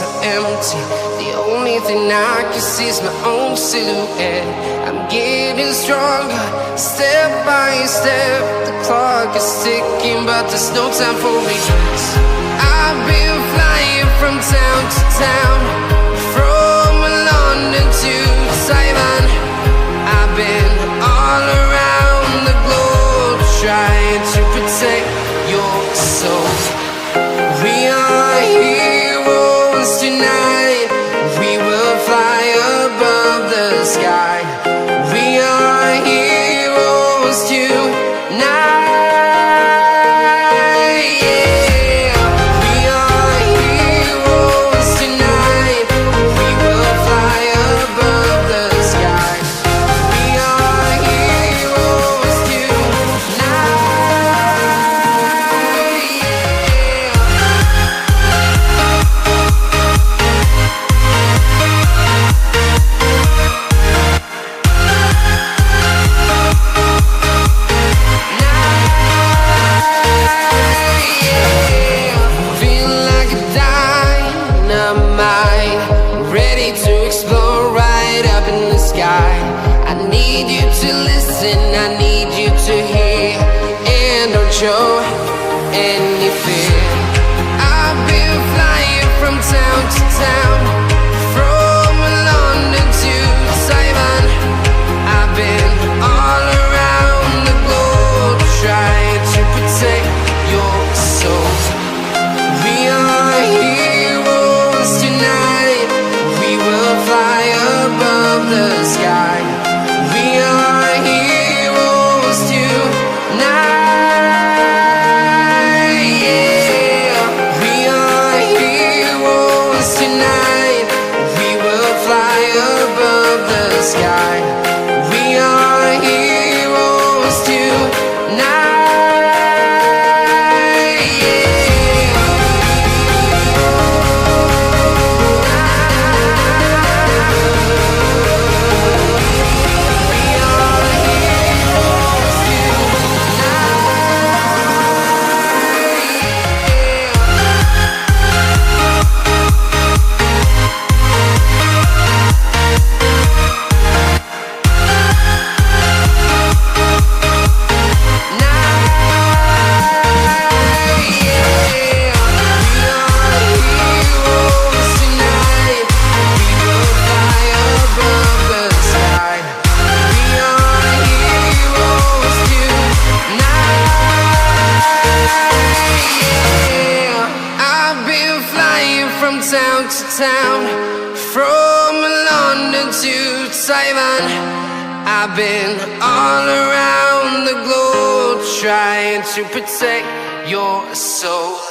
so empty. The only thing I can see is my own silhouette. I'm getting stronger, step by step. The clock is ticking, but there's no time for regrets. I've been flying from town to town, from London to Taiwan. I've been all around the globe, trying to protect your soul. We are heroes tonight. We will fly above the sky. We are heroes tonight. I need you to hear, and don't show any fear. I've been flying from town to town, from London to Taiwan. I've been all around the globe, trying to protect your soul. We are heroes tonight. We will fly above the sky. We are heroes tonight, yeah. We are heroes tonight. We will fly above the sky. We are heroes tonight, yeah. From town to town, from London to Taiwan. I've been all around the globe, trying to protect your soul.